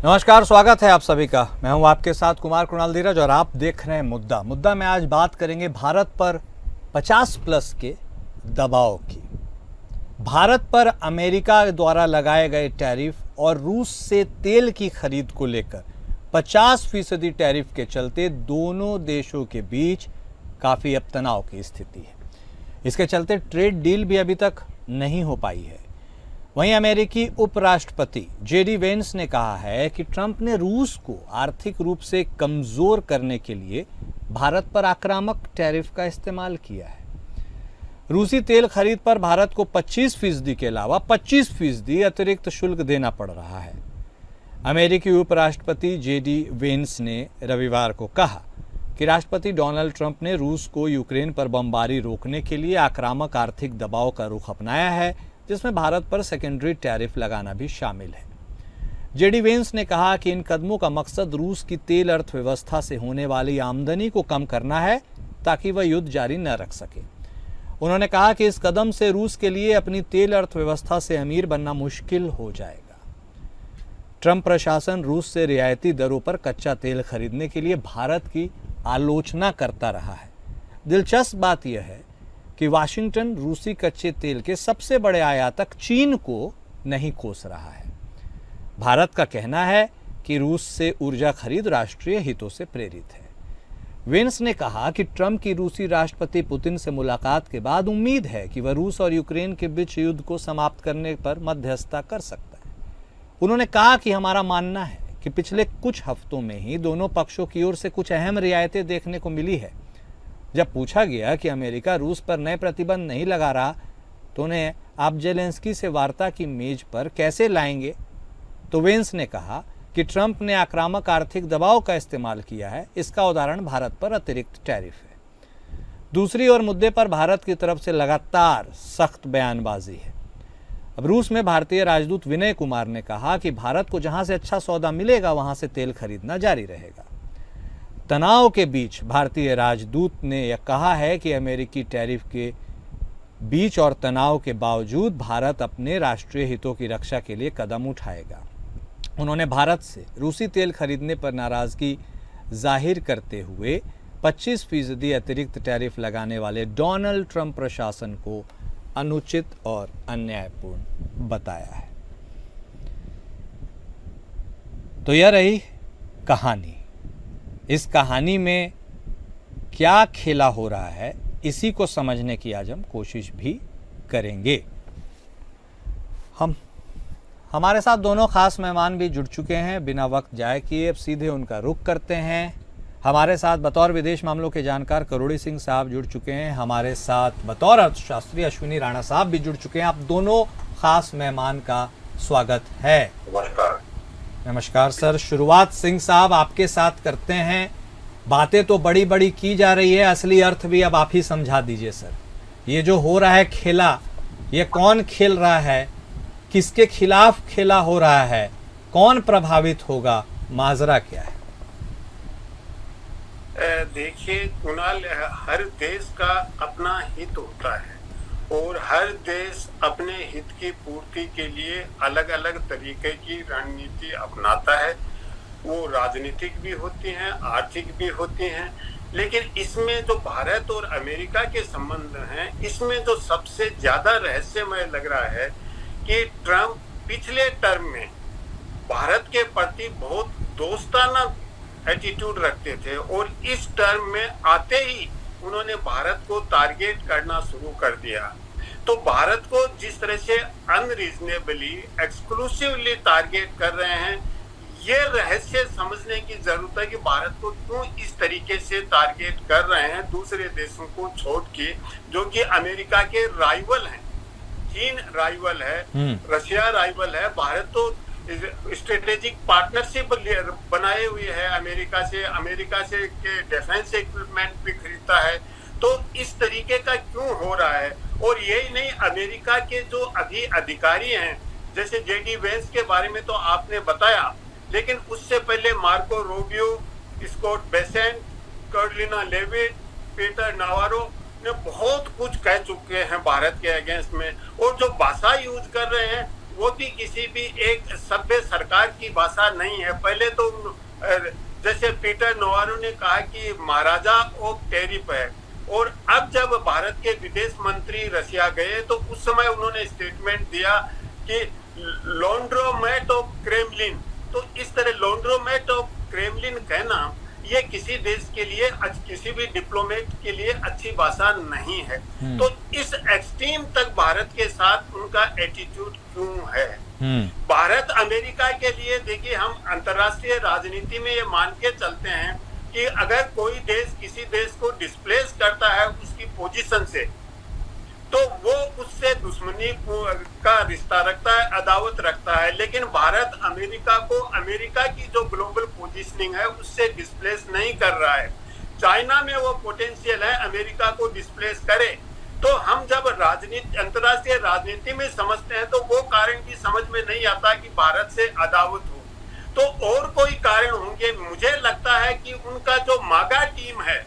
नमस्कार, स्वागत है आप सभी का। मैं हूं आपके साथ कुमार कुणाल धीरज और आप देख रहे हैं मुद्दा में आज बात करेंगे भारत पर 50+ के दबाव की। भारत पर अमेरिका द्वारा लगाए गए टैरिफ और रूस से तेल की खरीद को लेकर 50% टैरिफ के चलते दोनों देशों के बीच काफ़ी अब तनाव की स्थिति है। इसके चलते ट्रेड डील भी अभी तक नहीं हो पाई है। वहीं अमेरिकी उपराष्ट्रपति जेडी वेंस ने कहा है कि ट्रंप ने रूस को आर्थिक रूप से कमजोर करने के लिए भारत पर आक्रामक टैरिफ का इस्तेमाल किया है। रूसी तेल खरीद पर भारत को 25% के अलावा 25% अतिरिक्त शुल्क देना पड़ रहा है। अमेरिकी उपराष्ट्रपति जेडी वेंस ने रविवार को कहा कि राष्ट्रपति डोनाल्ड ट्रंप ने रूस को यूक्रेन पर बमबारी रोकने के लिए आक्रामक आर्थिक दबाव का रुख अपनाया है, जिसमें भारत पर सेकेंडरी टैरिफ लगाना भी शामिल है। जेडी वेंस ने कहा कि इन कदमों का मकसद रूस की तेल अर्थव्यवस्था से होने वाली आमदनी को कम करना है ताकि वह युद्ध जारी न रख सके। उन्होंने कहा कि इस कदम से रूस के लिए अपनी तेल अर्थव्यवस्था से अमीर बनना मुश्किल हो जाएगा। ट्रंप प्रशासन रूस से रियायती दरों पर कच्चा तेल खरीदने के लिए भारत की आलोचना करता रहा है। दिलचस्प बात यह है कि वाशिंगटन रूसी कच्चे तेल के सबसे बड़े आयातक चीन को नहीं कोस रहा है। भारत का कहना है कि रूस से ऊर्जा खरीद राष्ट्रीय हितों से प्रेरित है। वेंस ने कहा कि ट्रंप की रूसी राष्ट्रपति पुतिन से मुलाकात के बाद उम्मीद है कि वह रूस और यूक्रेन के बीच युद्ध को समाप्त करने पर मध्यस्थता कर सकता है। उन्होंने कहा कि हमारा मानना है कि पिछले कुछ हफ्तों में ही दोनों पक्षों की ओर से कुछ अहम रियायतें देखने को मिली है। जब पूछा गया कि अमेरिका रूस पर नए प्रतिबंध नहीं लगा रहा तो उन्हें आप जेलेंस्की से वार्ता की मेज पर कैसे लाएंगे, तो वेंस ने कहा कि ट्रंप ने आक्रामक आर्थिक दबाव का इस्तेमाल किया है। इसका उदाहरण भारत पर अतिरिक्त टैरिफ है। दूसरी ओर मुद्दे पर भारत की तरफ से लगातार सख्त बयानबाजी है। अब रूस में भारतीय राजदूत विनय कुमार ने कहा कि भारत को जहां से अच्छा सौदा मिलेगा वहां से तेल खरीदना जारी रहेगा। तनाव के बीच भारतीय राजदूत ने यह कहा है कि अमेरिकी टैरिफ के बीच और तनाव के बावजूद भारत अपने राष्ट्रीय हितों की रक्षा के लिए कदम उठाएगा। उन्होंने भारत से रूसी तेल खरीदने पर नाराजगी जाहिर करते हुए 25% अतिरिक्त टैरिफ लगाने वाले डोनाल्ड ट्रंप प्रशासन को अनुचित और अन्यायपूर्ण बताया है। तो यह रही कहानी। इस कहानी में क्या खेला हो रहा है, इसी को समझने की आज हम कोशिश भी करेंगे। हमारे साथ दोनों खास मेहमान भी जुड़ चुके हैं। बिना वक्त जाए किए अब सीधे उनका रुख करते हैं। हमारे साथ बतौर विदेश मामलों के जानकार करोड़ी सिंह साहब जुड़ चुके हैं। हमारे साथ बतौर अर्थशास्त्री अश्विनी राणा साहब भी जुड़ चुके हैं। आप दोनों खास मेहमान का स्वागत है। नमस्कार सर। शुरुआत सिंह साहब आपके साथ करते हैं। बातें तो बड़ी बड़ी की जा रही है, असली अर्थ भी अब आप ही समझा दीजिए सर। ये जो हो रहा है खेला, ये कौन खेल रहा है, किसके खिलाफ खेला हो रहा है, कौन प्रभावित होगा, माजरा क्या है? देखिए कुणाल, हर देश का अपना हित होता है और हर देश अपने हित की पूर्ति के लिए अलग अलग तरीके की रणनीति अपनाता है। वो राजनीतिक भी होती हैं, आर्थिक भी होती हैं, लेकिन इसमें जो भारत और अमेरिका के संबंध हैं, इसमें जो सबसे ज्यादा रहस्यमय लग रहा है कि ट्रंप पिछले टर्म में भारत के प्रति बहुत दोस्ताना एटीट्यूड रखते थे और इस टर्म में आते ही उन्होंने भारत को टारगेट करना शुरू कर दिया। तो भारत को जिस तरह से अनरीजनेबली एक्सक्लूसिवली टारगेट कर रहे हैं, ये रहस्य समझने की जरूरत है कि भारत को क्यों इस तरीके से टारगेट कर रहे हैं दूसरे देशों को छोड़ के, जो कि अमेरिका के राइवल हैं। चीन राइवल है, रशिया राइवल है। भारत तो स्ट्रेटेजिक पार्टनरशिप बनाए हुए है अमेरिका से के डिफेंस इक्विपमेंट भी खरीदता है। तो इस तरीके का क्यों हो रहा है? और यही नहीं, अमेरिका के जो अभी अधिकारी हैं, जैसे जेडी वेंस के बारे में तो आपने बताया, लेकिन उससे पहले Marco Rubio, Scott Bessent, Karoline Leavitt, Peter Navarro ने बहुत कुछ कह चुके हैं भारत के अगेंस्ट में। और जो भाषा यूज कर रहे हैं वो भी किसी भी एक सभ्य सरकार की भाषा नहीं है। पहले तो जैसे पीटर नोवारो ने कहा कि महाराजा ऑफ टेरिफ है, और अब जब भारत के विदेश मंत्री रशिया गए तो उस समय उन्होंने स्टेटमेंट दिया कि लॉन्ड्रोमेट ऑफ क्रेमलिन। तो इस तरह लॉन्ड्रोमेट ऑफ क्रेमलिन कहना ये किसी देश के लिए, किसी भी डिप्लोमेट के लिए अच्छी भाषा नहीं है। तो इस एक्सट्रीम तक भारत के साथ उनका एटीट्यूड क्यों है? भारत अमेरिका के लिए, देखिए हम अंतर्राष्ट्रीय राजनीति में ये मान के चलते हैं कि अगर कोई देश किसी देश को डिस्प्लेस करता है उसकी पोजीशन से, तो वो उससे दुश्मनी का रिश्ता रखता है, अदावत रखता है। लेकिन भारत अमेरिका को, अमेरिका की जो ग्लोबल पोजीशनिंग है उससे डिस्प्लेस नहीं कर रहा है। चाइना में वो पोटेंशियल है अमेरिका को डिस्प्लेस करे। तो हम जब राजनीति, अंतर्राष्ट्रीय राजनीति में समझते हैं तो वो कारण भी समझ में नहीं आता कि भारत से अदावत हो। तो और कोई कारण होंगे, मुझे लगता है कि उनका जो मागा टीम है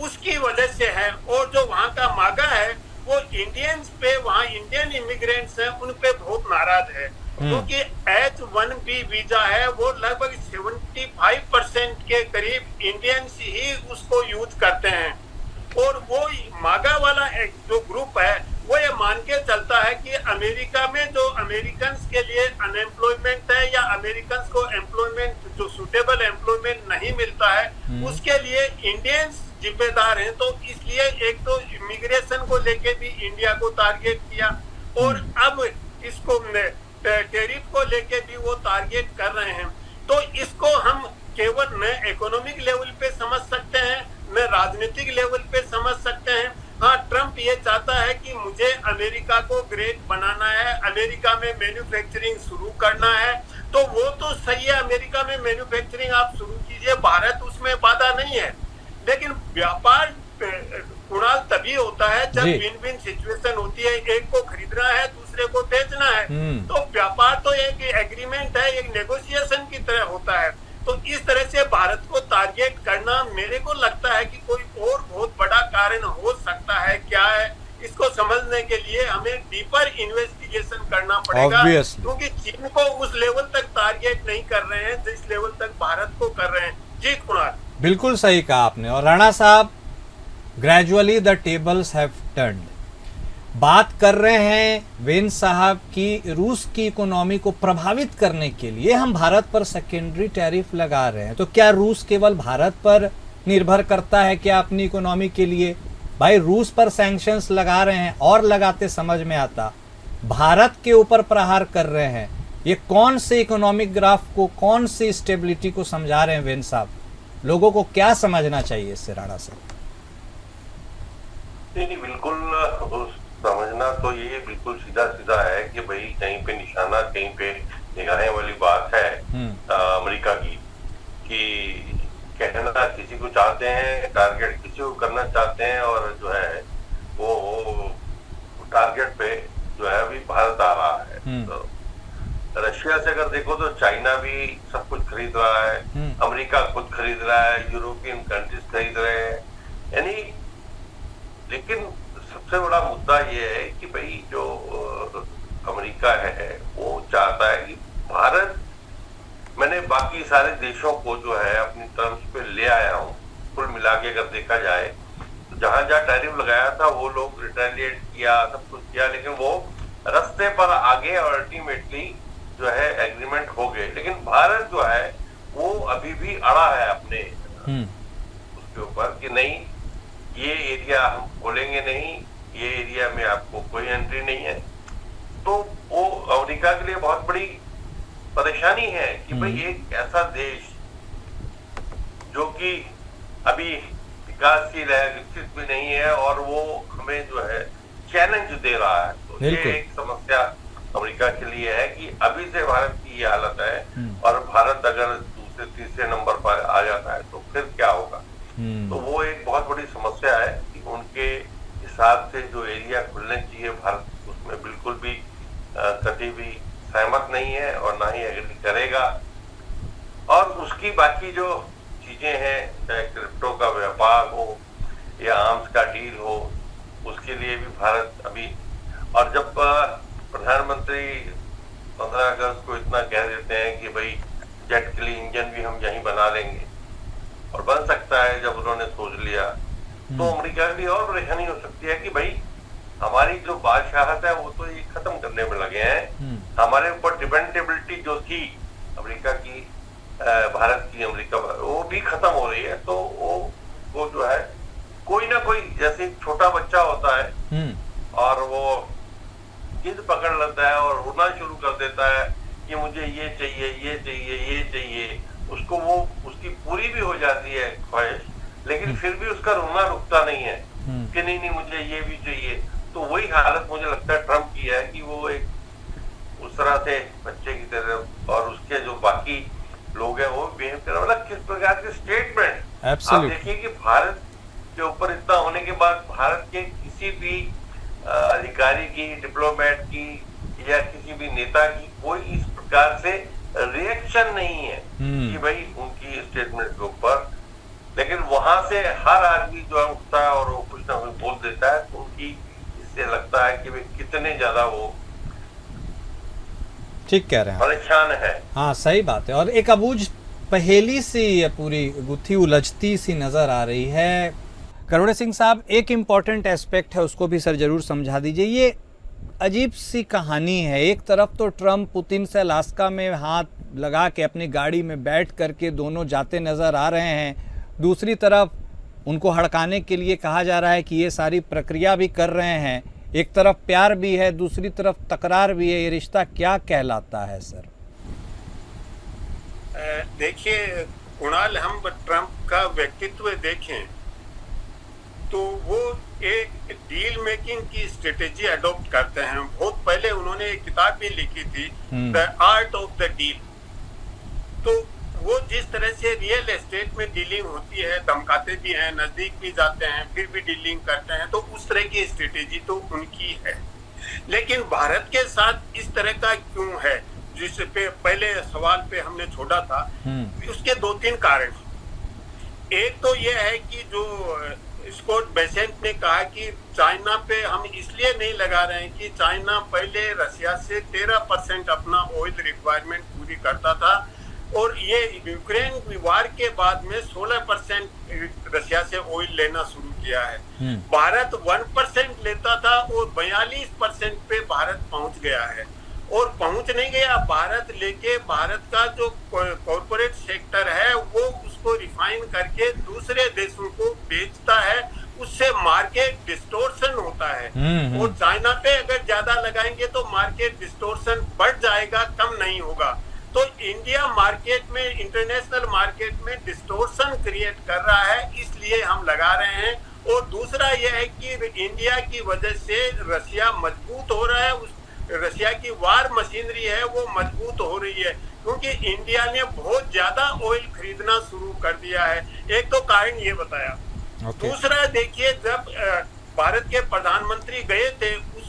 उसकी वजह से है। और जो वहां का मागा है वो इंडियंस पे, वहां इंडियन इमिग्रेंट्स हैं उन पे बहुत नाराज है, क्योंकि H1B वीजा है वो लगभग 75% के करीब इंडियंस ही उसको यूज करते हैं। और वो मागा वाला एक जो ग्रुप है वो ये मान के चलता है कि अमेरिका में जो अमेरिकन्स के लिए अनएम्प्लॉयमेंट है या अमेरिकन्स को एम्प्लॉयमेंट, जो सुटेबल एम्प्लॉयमेंट नहीं मिलता है, उसके लिए इंडियंस जिम्मेदार हैं। तो इसलिए एक तो इमिग्रेशन को लेके भी इंडिया को टारगेट किया, और अब इसको टैरिफ को लेके भी वो टारगेट कर रहे हैं। तो इसको हम केवल न इकोनॉमिक लेवल पे समझ सकते हैं, न राजनीतिक लेवल पे समझ सकते हैं। हाँ, ट्रम्प ये चाहता है कि मुझे अमेरिका को ग्रेट बनाना है, अमेरिका में मैन्युफैक्चरिंग शुरू करना है। तो वो तो सही है, अमेरिका में मैन्युफैक्चरिंग आप शुरू कीजिए, भारत उसमें बाधा नहीं है। लेकिन व्यापार कुणाल तभी होता है जब विन विन सिचुएशन होती है, एक को खरीदना है दूसरे को बेचना है। तो व्यापार तो एक एग्रीमेंट है, एक नेगोशिएशन की तरह होता है। तो इस तरह से भारत को टारगेट करना मेरे को लगता है कि कोई और बहुत बड़ा कारण हो सकता है। क्या है, इसको समझने के लिए हमें डीपर इन्वेस्टिगेशन करना पड़ेगा, क्योंकि चीन को उस लेवल तक टारगेट नहीं कर रहे हैं जिस लेवल तक भारत को कर रहे हैं। जी कुणाल, बिल्कुल सही कहा आपने। और राणा साहब, gradually the tables have turned. बात कर रहे हैं वेन साहब की रूस की इकोनॉमी को प्रभावित करने के लिए हम भारत पर सेकेंडरी टैरिफ लगा रहे हैं। तो क्या रूस केवल भारत पर निर्भर करता है क्या अपनी इकोनॉमी के लिए? भाई रूस पर सैंक्शंस लगा रहे हैं और लगाते समझ में आता, भारत के ऊपर प्रहार कर रहे हैं। ये कौन से इकोनॉमिक ग्राफ को, कौन सी स्टेबिलिटी को समझा रहे हैं वेन साहब? लोगों को क्या समझना चाहिए इससे, राणा साहब? नहीं, बिल्कुल समझना तो ये बिल्कुल सीधा सीधा है कि भाई कहीं पे निशाना, कहीं पे निगाहें वाली बात है अमेरिका की, कि कहना किसी को चाहते हैं, टारगेट किसी को करना चाहते हैं, और जो है वो टारगेट पे जो है अभी भारत आ रहा है। तो रशिया से अगर देखो तो चाइना भी सब कुछ खरीद रहा है, अमेरिका खुद खरीद रहा है, यूरोपियन कंट्रीज खरीद रहे हैं, यानी। लेकिन सबसे बड़ा मुद्दा ये है कि भाई जो अमेरिका है वो चाहता है कि भारत, मैंने बाकी सारे देशों को जो है अपनी टर्म्स पे ले आया हूँ। कुल मिला के अगर देखा जाए तो जहां जहां टैरिफ लगाया था वो लोग रिटेलिएट किया, सब कुछ किया, लेकिन वो रास्ते पर आगे और अल्टीमेटली जो है एग्रीमेंट हो गए। लेकिन भारत जो है वो अभी भी अड़ा है अपने उसके ऊपर कि नहीं, ये एरिया हम खोलेंगे नहीं, ये एरिया में आपको कोई एंट्री नहीं है। तो वो अमेरिका के लिए बहुत बड़ी परेशानी है कि भाई एक ऐसा देश जो कि अभी विकासशील है, विकसित भी नहीं है, और वो हमें जो है चैलेंज दे रहा है। तो ये एक समस्या अमेरिका के लिए है कि अभी से भारत की ये हालत है, और भारत अगर दूसरे तीसरे नंबर पर आ जाता है तो फिर क्या होगा। तो वो एक बहुत बड़ी समस्या है कि उनके हिसाब से जो एरिया खुलने चाहिए भारत, उसमें बिल्कुल भी कभी भी सहमत नहीं है और ना ही एग्री करेगा। और उसकी बाकी जो चीजें हैं, चाहे क्रिप्टो का व्यापार हो या आर्म्स का डील हो, उसके लिए भी भारत अभी, और जब प्रधानमंत्री उन्होंने सोच लिया तो अमेरिका के लिए और परेशानी हो सकती है कि भाई हमारी जो बादशाहत है वो तो ये खत्म करने में लगे हैं। हमारे ऊपर डिपेंडेबिलिटी जो थी अमेरिका की, भारत की अमेरिका, वो भी खत्म हो रही है। तो वो जो है कोई ना कोई, जैसे छोटा बच्चा होता है और वो जिद पकड़ लेता है और रोना शुरू कर देता है कि मुझे ये चाहिए, ये चाहिए, ये चाहिए, उसको वो उसकी पूरी भी हो जाती है ख्वाहिश, लेकिन फिर भी उसका रोना रुकता नहीं है कि नहीं मुझे ये भी चाहिए। तो वही हालत मुझे लगता है ट्रम्प की है कि वो एक उस तरह से बच्चे की तरह, और उसके जो बाकी लोग हैं वो बिहेव कर, मतलब किस प्रकार के स्टेटमेंट आप देखिए कि भारत के ऊपर इतना होने के बाद भारत के किसी भी अधिकारी की, डिप्लोमेट की या किसी भी नेता की कोई इस प्रकार से रिएक्शन नहीं है कि भाई उनकी स्टेटमेंट के ऊपर। लेकिन वहां से हर आदमी जो है उठता है और वो कुछ ना कुछ बोल देता है, तो उनकी इससे लगता है कि वे कितने ज्यादा वो ठीक कह रहे हैं, परेशान है। हाँ सही बात है। और एक अबूझ पहेली सी ये पूरी गुत्थी उलझती सी नजर आ रही है। करोड़े सिंह साहब, एक इम्पॉर्टेंट एस्पेक्ट है, उसको भी सर जरूर समझा दीजिए। ये अजीब सी कहानी है, एक तरफ तो ट्रम्प पुतिन से अलास्का में हाथ लगा के अपनी गाड़ी में बैठ करके दोनों जाते नज़र आ रहे हैं, दूसरी तरफ उनको हड़काने के लिए कहा जा रहा है कि ये सारी प्रक्रिया भी कर रहे हैं। एक तरफ प्यार भी है, दूसरी तरफ तकरार भी है। ये रिश्ता क्या कहलाता है सर? देखिए कुणाल, हम ट्रम्प का व्यक्तित्व देखें तो वो एक डील मेकिंग की स्ट्रेटेजी अडॉप्ट करते हैं। बहुत पहले उन्होंने एक किताब भी लिखी थी, the art of the deal. तो वो जिस तरह से रियल एस्टेट में डीलिंग होती है, धमकाते भी हैं, नजदीक भी जाते हैं, फिर भी डीलिंग करते हैं, तो उस तरह की स्ट्रेटेजी तो उनकी है। लेकिन भारत के साथ इस तरह का क्यों है, जिस पे पहले सवाल पे हमने छोड़ा था, उसके 2-3 कारण। एक तो ये है कि जो स्कॉट बेसेंट ने कहा कि चाइना पे हम इसलिए नहीं लगा रहे हैं कि चाइना पहले रशिया से 13% अपना ऑयल रिक्वायरमेंट पूरी करता था, और ये यूक्रेन वार के बाद में 16% रशिया से ऑयल लेना शुरू किया है। भारत 1% लेता था और 42% पे भारत पहुंच गया है। और पहुंच नहीं गया, भारत लेके भारत का जो कॉर्पोरेट सेक्टर है वो उसको रिफाइन करके दूसरे देशों को बेचता है, उससे मार्केट डिस्टोर्शन होता है। और चाइना पे अगर ज्यादा लगाएंगे तो मार्केट डिस्टोर्शन बढ़ जाएगा, कम नहीं होगा। तो इंडिया मार्केट में, इंटरनेशनल मार्केट में डिस्टोर्शन क्रिएट कर रहा है, इसलिए हम लगा रहे हैं। और दूसरा यह है कि इंडिया की वजह से रशिया मजबूत हो रहा है, रशिया की वार मशीनरी है वो मजबूत हो रही है, क्योंकि इंडिया ने बहुत ज्यादा ऑयल खरीदना शुरू कर दिया है। एक तो कारण ये बताया। दूसरा देखिए, जब भारत के प्रधानमंत्री गए थे उस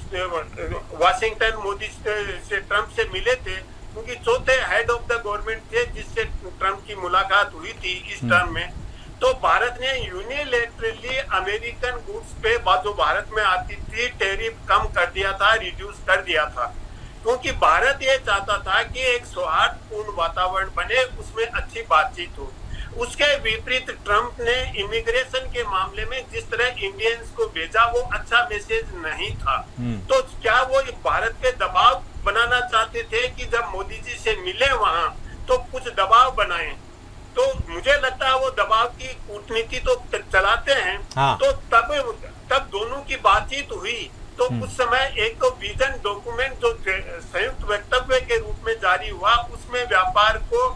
वाशिंगटन, मोदी से ट्रम्प से मिले थे, क्योंकि चौथे हेड ऑफ द गवर्नमेंट थे जिससे ट्रम्प की मुलाकात हुई थी इस टर्म में। तो भारत ने यूनिलैटरली अमेरिकन गुड्स पे जो भारत में आती थी टैरिफ कम कर दिया था, रिड्यूस कर दिया था, क्योंकि भारत ये चाहता था कि एक सौहार्दपूर्ण वातावरण बने, उसमें अच्छी बातचीत हो। उसके विपरीत ट्रम्प ने इमिग्रेशन के मामले में जिस तरह इंडियंस को भेजा वो अच्छा मैसेज नहीं था। तो क्या वो भारत पे दबाव बनाना चाहते थे कि जब मोदी जी से मिले वहां तो कुछ दबाव बनाएं? तो मुझे लगता है वो दबाव की कूटनीति तो चलाते हैं। हाँ। तो तब दोनों की बातचीत हुई तो उस समय एक तो विजन डॉक्यूमेंट जो संयुक्त वक्तव्य के रूप में जारी हुआ, उसमें व्यापार को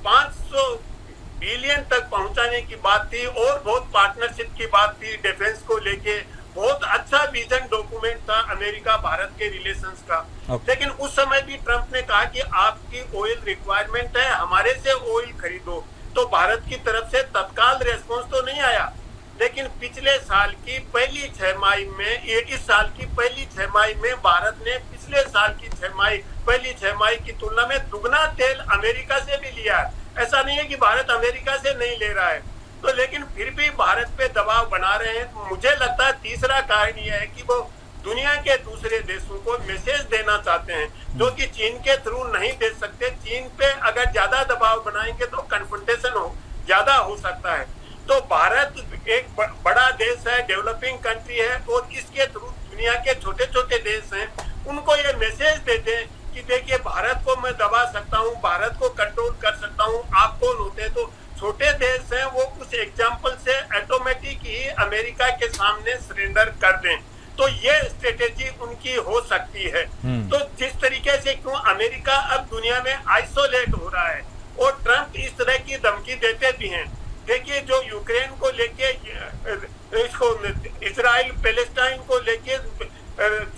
500 बिलियन तक पहुंचाने की बात थी और बहुत पार्टनरशिप की बात थी, डिफेंस को लेके बहुत अच्छा विजन डॉक्यूमेंट था अमेरिका भारत के रिलेशंस का। लेकिन उस समय भी ट्रम्प ने कहा कि आपकी ऑयल रिक्वायरमेंट है, हमारे से ऑयल खरीदो। तो भारत की तरफ से तत्काल रेस्पॉन्स तो नहीं आया, लेकिन पिछले साल की पहली छमाही में, इस साल की पहली छमाही में भारत ने पिछले साल की पहली छमाही की तुलना में दुगना तेल अमेरिका से भी लिया है। ऐसा नहीं है कि भारत अमेरिका से नहीं ले रहा है, तो लेकिन फिर भी भारत पे दबाव बना रहे हैं। मुझे लगता है तीसरा कारण यह है कि वो दुनिया के दूसरे देशों को मैसेज देना चाहते हैं, जो कि चीन के थ्रू नहीं दे सकते। चीन पे अगर ज्यादा दबाव बनाएंगे तो कन्फ्रंटेशन ज्यादा हो सकता है। तो भारत एक बड़ा देश है, डेवलपिंग कंट्री है, और इसके थ्रू दुनिया के छोटे छोटे देश हैं, उनको ये मैसेज देते हैं कि देखिए भारत को मैं दबा सकता हूँ, भारत को कंट्रोल कर सकता हूँ। आप कौन होते हैं? तो छोटे देश हैं, वो कुछ एग्जाम्पल से ऑटोमेटिक ही अमेरिका के सामने सरेंडर कर दें। तो ये स्ट्रेटेजी उनकी हो सकती है। तो जिस तरीके से क्यों अमेरिका अब दुनिया में आइसोलेट हो रहा है और ट्रंप इस तरह की धमकी देते भी हैं। देखिए जो यूक्रेन को लेके, इसको इजराइल पैलेस्टाइन को लेके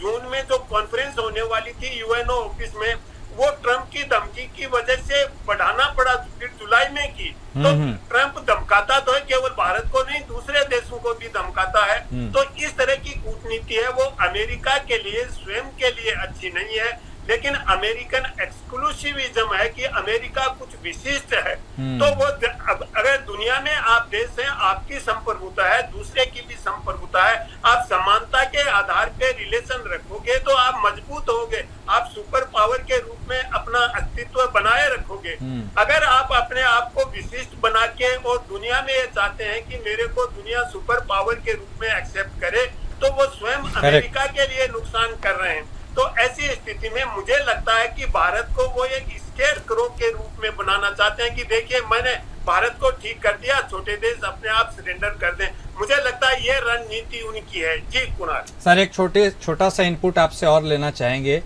जून में जो कॉन्फ्रेंस होने वाली थी यूएनओ ऑफिस में, वो ट्रंप की धमकी की वजह से बढ़ाना पड़ा, फिर जुलाई में की। तो ट्रंप धमकाता तो है, केवल भारत को नहीं दूसरे देशों को भी धमकाता है। तो इस तरह की कूटनीति है, वो अमेरिका के लिए स्वयं के लिए अच्छी नहीं है, लेकिन अमेरिकन एक्सक्लूसिविज्म है कि अमेरिका कुछ विशिष्ट है। तो वो अगर दुनिया में आप देश हैं, आपकी संप्रभुता है, दूसरे की भी संप्रभुता है, आप समानता के आधार पे रिलेशन रखोगे तो आप मजबूत होगे, आप सुपर पावर के रूप में अपना अस्तित्व बनाए रखोगे। अगर आप अपने आप को विशिष्ट बना के और दुनिया में ये चाहते हैं कि मेरे को दुनिया सुपर पावर के रूप में एक्सेप्ट करे, तो वो स्वयं अमेरिका के लिए नुकसान कर रहे हैं। तो ऐसी स्थिति में मुझे लगता है कि भारत को वो एक स्केयर क्रो के रूप में बनाना चाहते हैं कि देखिए मैंने भारत को ठीक कर दिया, छोटे देश अपने आप सरेंडर कर दें। मुझे लगता है ये रणनीति उनकी है। जी कुणाल सर, एक छोटा सा इनपुट आपसे और लेना चाहेंगे।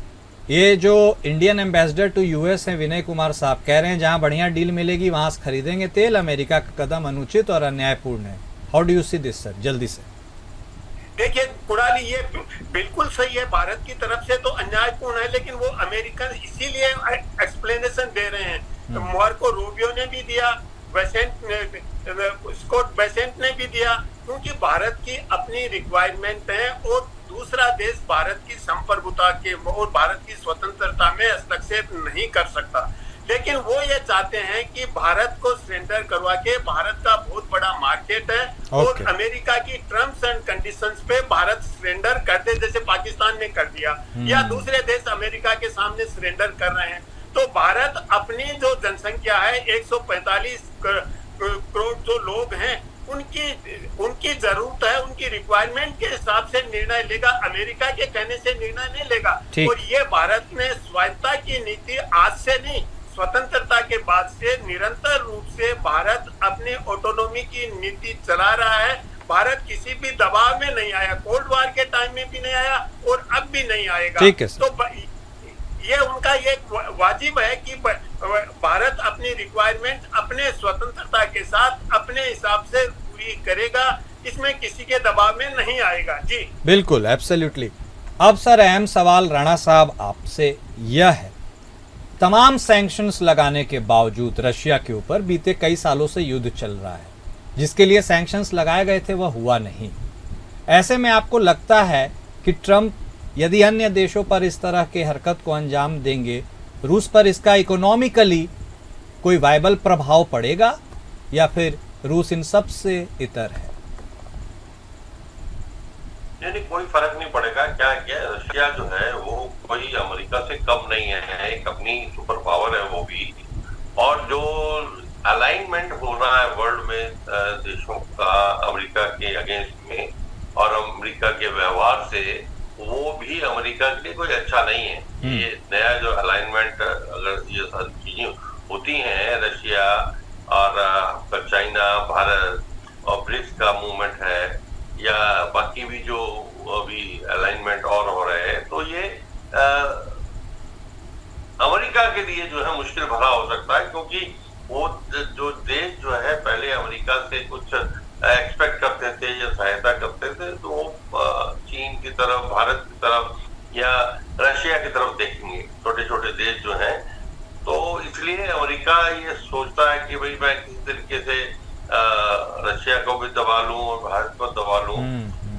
ये जो इंडियन एम्बेसडर टू यूएस हैं विनय कुमार साहब, कह रहे हैं जहां बढ़िया डील मिलेगी वहां से खरीदेंगे तेल, अमेरिका का कदम अनुचित और अन्यायपूर्ण है। How do you see this sir, जल्दी से? देखिए कुणाली, ये बिल्कुल सही है, भारत की तरफ से तो अन्यायपूर्ण है, लेकिन वो अमेरिकन इसीलिए एक्सप्लेनेशन दे रहे हैं। तो मार्को रूबियो ने भी दिया, स्कॉट बेसेंट ने भी दिया, क्योंकि भारत की अपनी रिक्वायरमेंट है और दूसरा देश भारत की संप्रभुता के और भारत की स्वतंत्रता में हस्तक्षेप नहीं कर सकता। लेकिन वो ये चाहते हैं कि भारत को सरेंडर करवा के, भारत का बहुत बड़ा मार्केट है और अमेरिका की टर्म्स एंड कंडीशंस पे भारत सरेंडर कर दे, जैसे पाकिस्तान ने कर दिया या दूसरे देश अमेरिका के सामने सरेंडर कर रहे हैं। तो भारत अपनी जो जनसंख्या है 145 करोड़ जो लोग हैं, उनकी जरूरत है, उनकी रिक्वायरमेंट के हिसाब से निर्णय लेगा, अमेरिका के कहने से निर्णय नहीं लेगा। और ये भारत ने स्वायत्तता की नीति आज से नहीं, स्वतंत्रता के बाद से निरंतर रूप से भारत अपनी ऑटोनॉमी की नीति चला रहा है। भारत किसी भी दबाव में नहीं आया, कोल्ड वॉर के टाइम में भी नहीं आया और अब भी नहीं आएगा। ठीक है। तो ये उनका ये वाजिब है कि भारत अपनी रिक्वायरमेंट अपने स्वतंत्रता के साथ अपने हिसाब से पूरी करेगा, इसमें किसी के दबाव में नहीं आएगा। जी बिल्कुल, एब्सोल्युटली। अब सर अहम सवाल राणा साहब आपसे यह है, तमाम सैंक्शंस लगाने के बावजूद रशिया के ऊपर बीते कई सालों से युद्ध चल रहा है, जिसके लिए सैंक्शंस लगाए गए थे वह हुआ नहीं। ऐसे में आपको लगता है कि ट्रंप यदि अन्य देशों पर इस तरह के हरकत को अंजाम देंगे, रूस पर इसका इकोनॉमिकली कोई वायबल प्रभाव पड़ेगा या फिर रूस इन सब से इतर है? नहीं, कोई फर्क नहीं पड़ेगा। क्या रशिया जो है वो कोई अमेरिका से कम नहीं है, एक अपनी सुपर पावर है वो भी। और जो अलाइनमेंट हो रहा है वर्ल्ड में देशों का अमेरिका के अगेंस्ट में और अमेरिका के व्यवहार से, वो भी अमेरिका के लिए कोई अच्छा नहीं है। ये नया जो अलाइनमेंट, अगर ये सारी चीजें होती हैं, रशिया और चाइना, भारत और ब्रिक्स का मूवमेंट है या बाकी भी जो अभी अलाइनमेंट और हो रहे हैं, तो ये अमेरिका के लिए जो है मुश्किल भरा हो सकता है, क्योंकि वो जो देश जो है पहले अमेरिका से कुछ एक्सपेक्ट करते थे या सहायता करते थे, तो वो चीन की तरफ, भारत की तरफ या रशिया की तरफ देखेंगे, छोटे छोटे देश जो हैं। तो इसलिए अमेरिका ये सोचता है कि भाई मैं किस तरीके से रशिया को भी दबा लूं और भारत को दबा लूं,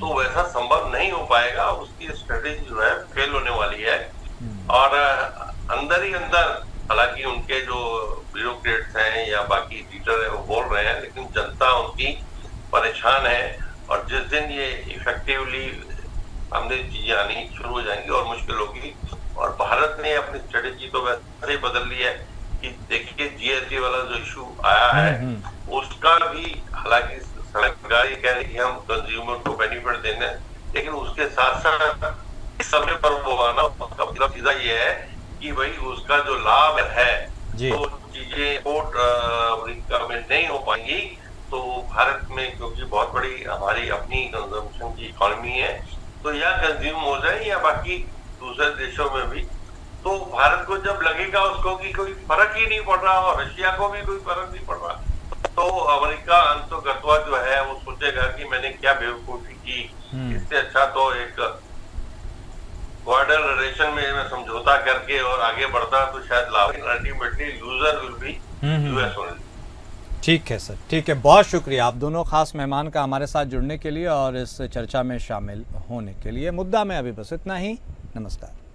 तो वैसा संभव नहीं हो पाएगा। उसकी स्ट्रेटेजी जो है फेल होने वाली है। और अंदर ही अंदर, हालांकि उनके जो ब्यूरोक्रेट्स हैं या बाकी लीडर है वो बोल रहे हैं, लेकिन जनता उनकी परेशान है। और जिस दिन ये इफेक्टिवली सामने चीजें आनी शुरू हो जाएंगी और मुश्किल होगी। और भारत ने अपनी स्ट्रेटेजी तो वैसे ही बदल ली है कि देखिए जीएसटी वाला जो इशू आया है उसका भी हालांकि सरकार ये कह रही है कि हम कंज्यूमर को बेनिफिट देना है, लेकिन उसके साथ साथ इस समय पर वो आना, उसका मतलब सीधा ये है कि भाई उसका जो लाभ है जी। तो चीजें एक्सपोर्ट अमेरिका में नहीं हो पाएंगी। तो भारत में क्योंकि बहुत बड़ी हमारी अपनी कंजम्पशन की इकोनॉमी है, तो या कंज्यूम हो जाए या बाकी दूसरे देशों में भी, तो भारत को जब लगेगा उसको कि कोई फर्क ही नहीं पड़ रहा और रशिया को भी कोई फर्क नहीं पड़ रहा, तो अमेरिका अंततः जो है वो सोचेगा कि मैंने क्या बेवकूफी की। इससे अच्छा तो एक बॉर्डर रिलेशन में मैं समझौता करके और आगे बढ़ता तो शायद लाभ, ultimately loser will be US only. ठीक है सर, ठीक है, बहुत शुक्रिया आप दोनों खास मेहमान का हमारे साथ जुड़ने के लिए और इस चर्चा में शामिल होने के लिए। मुद्दा में अभी बस इतना ही। नमस्कार।